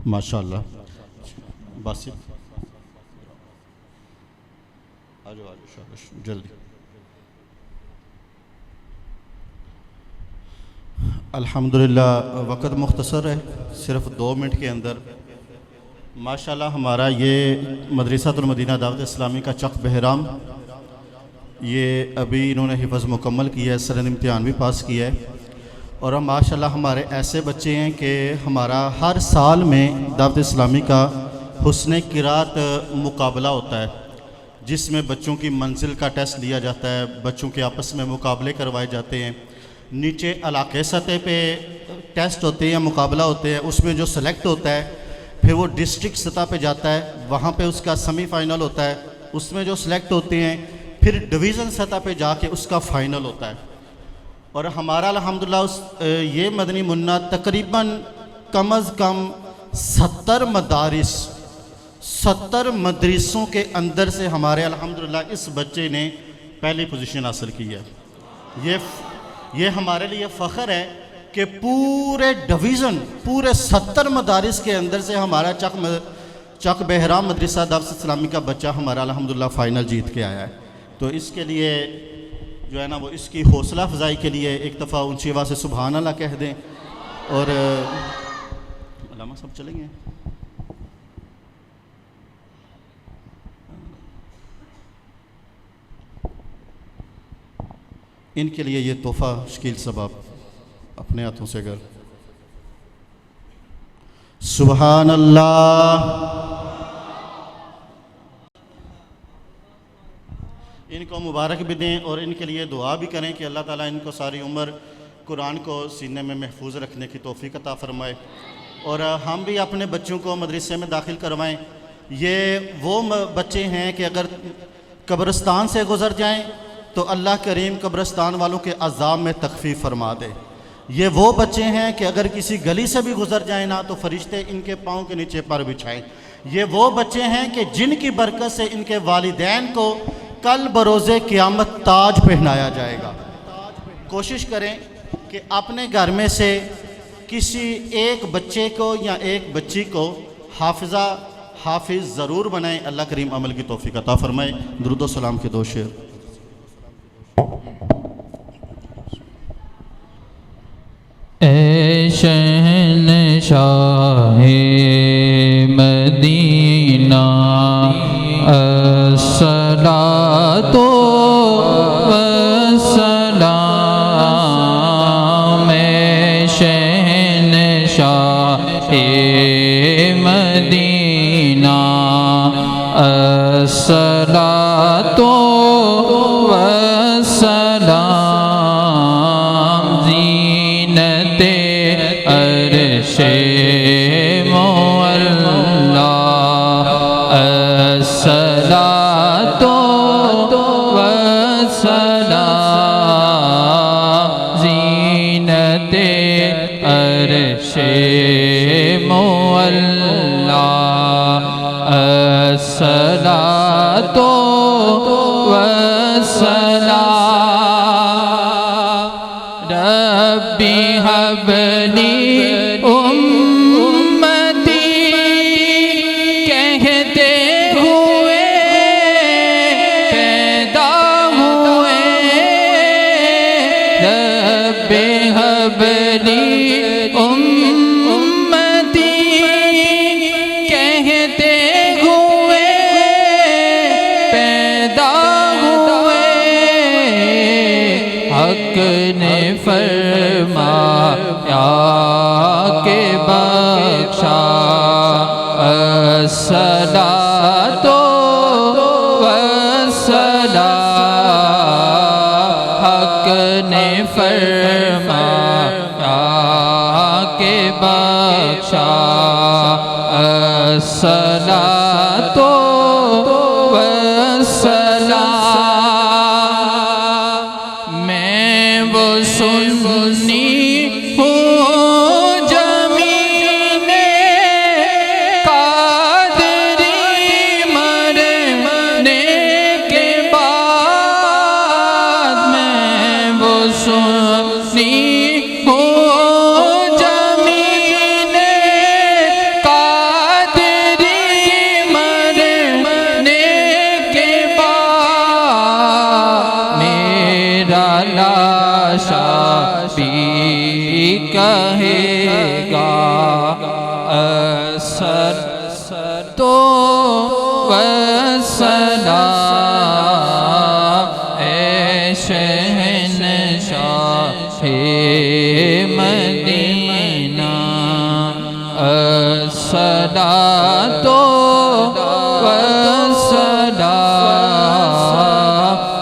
ماشاءاللہ باسط آ جاؤ جلدی. الحمدللہ وقت مختصر ہے، صرف 2 منٹ کے اندر ماشاءاللہ ہمارا یہ مدرسۃ المدینہ دعوت اسلامی کا چک بہرام، یہ ابھی انہوں نے حفظ مکمل کیا ہے، سند امتحان بھی پاس کیا ہے. اور ماشاءاللہ ہمارے ایسے بچے ہیں کہ ہمارا ہر سال میں دعوت اسلامی کا حسن قرات مقابلہ ہوتا ہے، جس میں بچوں کی منزل کا ٹیسٹ لیا جاتا ہے، بچوں کے آپس میں مقابلے کروائے جاتے ہیں. نیچے علاقے سطح پہ ٹیسٹ ہوتے ہیں، مقابلہ ہوتے ہیں، اس میں جو سلیکٹ ہوتا ہے پھر وہ ڈسٹرکٹ سطح پہ جاتا ہے، وہاں پہ اس کا سیمی فائنل ہوتا ہے، اس میں جو سلیکٹ ہوتے ہیں پھر ڈویژن سطح پہ جا کے اس کا فائنل ہوتا ہے. اور ہمارا الحمدللہ یہ مدنی منہ تقریباً کم از کم 70 مدرسوں کے اندر سے ہمارے الحمدللہ اس بچے نے پہلی پوزیشن حاصل کی ہے. یہ ہمارے لیے فخر ہے کہ پورے ڈویژن، پورے 70 مدارس کے اندر سے ہمارا چک بہرام مدرسہ دعوت اسلامی کا بچہ ہمارا الحمدللہ فائنل جیت کے آیا ہے. تو اس کے لیے جو ہے نا وہ اس کی حوصلہ افزائی کے لیے ایک دفعہ اونچی آواز سے سبحان اللہ کہہ دیں. اور علامہ صاحب چلیں گے. ان کے لیے یہ تحفہ شکیل صاحب آپ اپنے ہاتھوں سے اگر سبحان اللہ. ان کو مبارک بھی دیں اور ان کے لیے دعا بھی کریں کہ اللہ تعالیٰ ان کو ساری عمر قرآن کو سینے میں محفوظ رکھنے کی توفیق عطا فرمائے. اور ہم بھی اپنے بچوں کو مدرسے میں داخل کروائیں. یہ وہ بچے ہیں کہ اگر قبرستان سے گزر جائیں تو اللہ کریم قبرستان والوں کے عذاب میں تخفیف فرما دے. یہ وہ بچے ہیں کہ اگر کسی گلی سے بھی گزر جائیں نا تو فرشتے ان کے پاؤں کے نیچے پر بچھائیں. یہ وہ بچے ہیں کہ جن کی برکت سے ان کے والدین کو کل بروز قیامت تاج پہنایا جائے گا. کوشش کریں کہ اپنے گھر میں سے کسی ایک بچے کو یا ایک بچی کو حافظ ضرور بنائیں. اللہ کریم عمل کی توفیق عطا فرمائے. درود و سلام کے 2 شعر. اے شہنشاہ مدینہ الصلاۃ والسلام، اے شہنشاہ مدینہ الصلاۃ والسلام، زینت عرش مولا الصلاۃ والسلام، زینت عرش مولا الصلاۃ والسلام. ربی هب لی امتی کہتے ہوئے پیدا ہوئے، ربی هب لی امتی کہتے ہوئے پیدا ہوئے، حق نے فرمایا کہ بخشا الصلاۃ والسلام، حق نے فرمایا کہ بخشا الصلاۃ والسلام. میں وہ سنی ہوں جمیل قادری مرنے کے بعد، میں وہ سنی ہوں جمیل قادری تو والسلام اے شہنشاہ مدینہ الصلاۃ والسلام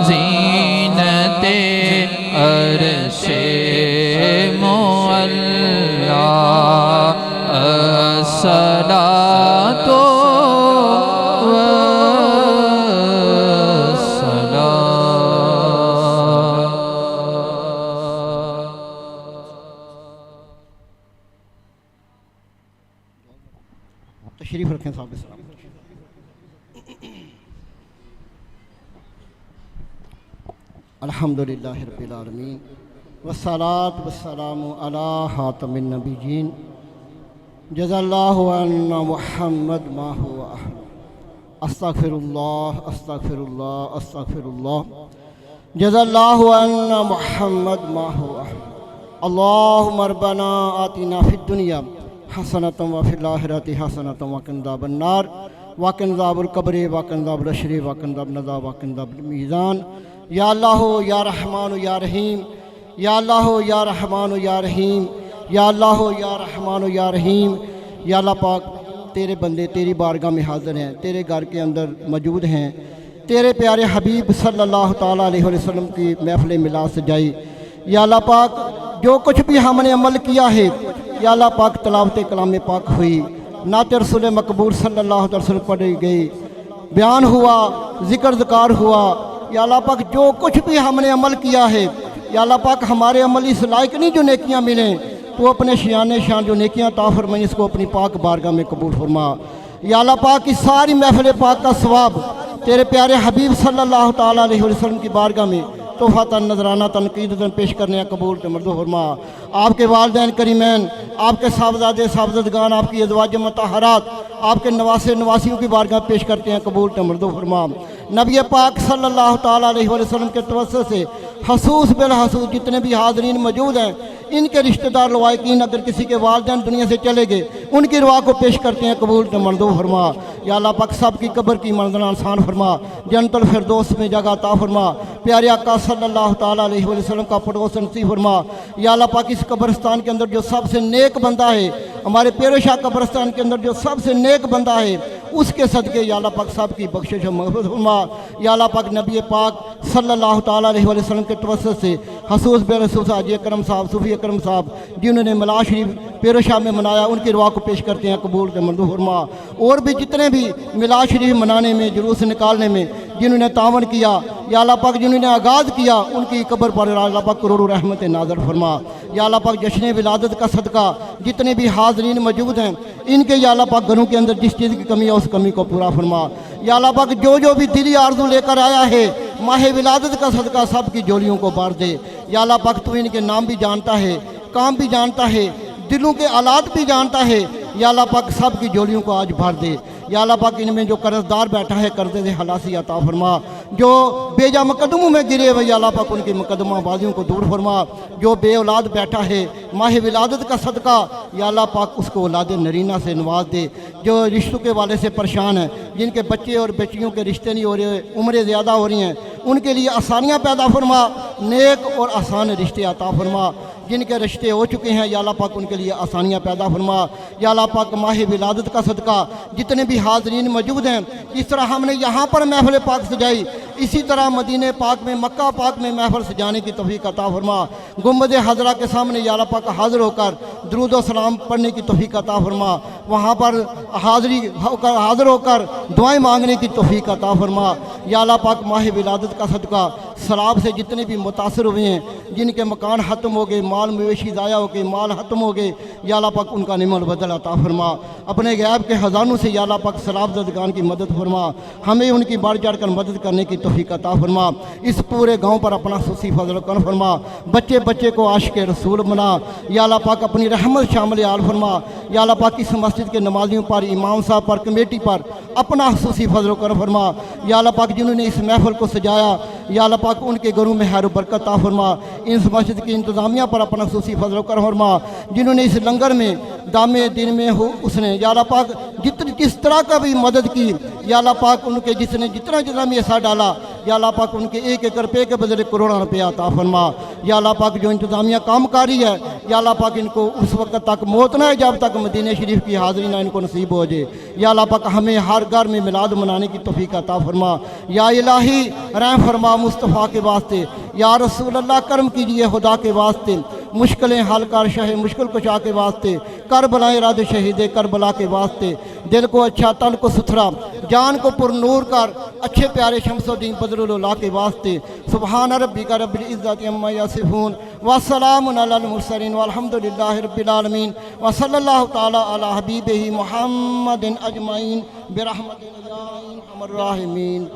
زینت عرش معلی الصلاۃ تشریف رکھیں صاحب السلام. الحمدللہ رب العالمین والصلاة والسلام علی خاتم النبیین جزا اللہ عنا محمد ما هو اہل. استغفر اللہ استغفر اللہ استغفر اللہ جزا اللہ عنا محمد ما هو اہل. اللہم ربنا آتنا فی الدنیا حسنۃ وفی الآخرۃ حسنۃ وقنا عذاب النار وقنا عذاب القبر وقنا عذاب الحشر وقنا عذاب النار وقنا عذاب المیزان. یا اللہ یا رحمان یا رحیم یا اللہ یا رحمان یا رحیم یا اللہ یا رحمان یا رحیم. یا اللہ پاک تیرے بندے تیری بارگاہ میں حاضر ہیں، تیرے گھر کے اندر موجود ہیں. تیرے پیارے حبیب صلی اللہ تعالیٰ علیہ وسلم کی محفل میلاد سجائی. یا اللہ پاک جو کچھ بھی ہم نے عمل کیا ہے یا اللہ پاک تلاوت کلام پاک ہوئی، نعت رسول مقبول صلی اللہ علیہ وسلم پڑھی گئی، بیان ہوا، ذکر ذکار ہوا. یا اللہ پاک جو کچھ بھی ہم نے عمل کیا ہے یا اللہ پاک ہمارے عمل اس لائق نہیں جو نیکیاں ملیں، تو اپنے شان جو نیکیاں عطا فرمائیں اس کو اپنی پاک بارگاہ میں قبول فرما. یا اللہ پاک اس ساری محفل پاک کا ثواب تیرے پیارے حبیب صلی اللہ تعالیٰ علیہ وسلم کی بارگاہ میں تحفہ نذرانہ تنقیدتاً پیش کرنے قبول مرد فرما. آپ کے والدین کریمین، آپ کے صاحبزادے صاحبزادگان، آپ کی ازواج مطہرات، آپ کے نواسے نواسیوں کی بارگاہ پیش کرتے ہیں قبول مرد فرما. نبی پاک صلی اللہ تعالیٰ علیہ وسلم کے توسط سے خصوص بالخصوص جتنے بھی حاضرین موجود ہیں ان کے رشتہ دار لوائقین اگر کسی کے والدین دنیا سے چلے گئے ان کی روا کو پیش کرتے ہیں قبول مردو فرما. یا اللہ پاک سب کی قبر کی منزل آسان فرما، جنت الفردوس میں جگہ عطا فرما. پیارے آقا صلی اللہ تعالیٰ علیہ وسلم کا پڑوس نصیب فرما. یا اللہ پاک اس قبرستان کے اندر جو سب سے نیک بندہ ہے، ہمارے پیرو شاہ قبرستان کے اندر جو سب سے نیک بندہ ہے اس کے صدقے یا اللہ پاک سب کی بخشش و مغفرت فرما. یا اللہ پاک نبی پاک صلی اللہ تعالیٰ علیہ وسلم کے توسط سے خصوص بالخصوص حاجی اکرم صاحب، صوفی اکرم صاحب جنہوں نے میلاد شریف پیرو شاہ میں منایا ان کی روا کو پیش کرتے ہیں قبول منظور فرما. اور بھی جتنے بھی میلاد شریف منانے میں جلوس نکالنے میں جنہوں نے تعاون کیا یا اللہ پاک جنہوں نے آغاز کیا ان کی قبر پر اللہ پاک کروڑوں رحمت نازل فرما. یا اللہ پاک جشن ولادت کا صدقہ جتنے بھی حاضرین موجود ہیں ان کے یا اللہ پاک گھروں کے اندر جس چیز کی کمی ہے اس کمی کو پورا فرما. یا اللہ پاک جو بھی دلی آرزو لے کر آیا ہے ماہ ولادت کا صدقہ سب کی جولیوں کو بار دے. یا اللہ پاک تو ان کے نام بھی جانتا ہے، کام بھی جانتا ہے، دلوں کے حالات بھی جانتا ہے. یا اللہ پاک سب کی جولیوں کو آج بھر دے. یا اللہ پاک ان میں جو قرض دار بیٹھا ہے قرضے سے خلاصی عطا فرما. جو بیجا مقدموں میں گرے ہوئے یا اللہ پاک ان کی مقدمہ بازیوں کو دور فرما. جو بے اولاد بیٹھا ہے ماہ ولادت کا صدقہ یا اللہ پاک اس کو اولاد نرینہ سے نواز دے. جو رشتوں کے والے سے پریشان ہیں، جن کے بچے اور بیٹیوں کے رشتے نہیں ہو رہے، عمریں زیادہ ہو رہی ہیں، ان کے لیے آسانیاں پیدا فرما، نیک اور آسان رشتے عطا فرما. جن کے رشتے ہو چکے ہیں یا اللہ پاک ان کے لیے آسانیاں پیدا فرما. یا اللہ پاک ماہ ولادت کا صدقہ جتنے بھی حاضرین موجود ہیں، اس طرح ہم نے یہاں پر محفل پاک سجائی، اسی طرح مدینہ پاک میں، مکہ پاک میں محفل سجانے کی توفیق عطا فرما. گنبد خضرا کے سامنے یا اللہ پاک حاضر ہو کر درود و سلام پڑھنے کی توفیق عطا فرما. وہاں پر حاضر ہو کر دعائیں مانگنے کی توفیق عطا فرما. یا اللہ پاک ماہ ولادت کا صدقہ سیلاب سے جتنے بھی متاثر ہوئے ہیں، جن کے مکان ختم ہو گئے، مال مویشی ضائع ہو گئے، مال ختم ہو گئے، یا اللہ پاک ان کا نعم البدل عطا فرما. اپنے غیب کے خزانوں سے یا اللہ پاک سیلاب زدگان کی مدد فرما. ہمیں ان کی بڑھ چڑھ کر مدد کرنے کی توفیق عطا فرما. اس پورے گاؤں پر اپنا خصوصی فضل و کرم فرما. بچے بچے کو عاشق رسول بنا. یا اللہ پاک اپنی رحمت شامل آل فرما. یا اللہ پاک اس مسجد کے نمازیوں پر، امام صاحب پر، کمیٹی پر اپنا خصوصی فضل و کرم فرما. یا اللہ پاک جنہوں نے اس محفل کو سجایا یا اللہ پاک ان کے گھروں میں خیر و برکت عطا فرما، اس مسجد کی انتظامیہ پر اپنا خصوصی فضل و کرم فرما، جنہوں نے اس لنگر میں دامے دن میں ہو اس نے یا اللہ پاک جس طرح کا بھی مدد کی، یا اللہ پاک ان کے جس نے جتنا بھی ایسا ڈالا، یا اللہ پاک ان کے 1 روپے کے بدلے کروڑوں روپے عطا فرما، یا اللہ پاک جو انتظامیہ کام کاری ہے، یا اللہ پاک ان کو اس وقت تک موت نہ ہے جب تک مدینہ شریف کی حاضری نہ ان کو نصیب ہو جائے، یا اللہ پاک ہمیں ہر گھر میں میلاد منانے کی توفیق عطا فرما، یا الہی رحم فرما مصطفیٰ کے واسطے، یا رسول اللہ کرم کیجئے خدا کے واسطے، مشکلیں حل کر شہ مشکل کشا کے واسطے، کربلا اراد شہید کربلا کے واسطے، دل کو اچھا تن کو ستھرا جان کو پر نور کر اچھے پیارے شمس الدین بدر اللہ کے واسطے، سبحان ربک رب العزت عما یصفون وسلام علی المرسلین والحمد للہ رب العالمین وصلی اللہ تعالی علی حبیبہ محمد اجمعین برحمتہ یا ارحم الراحمین.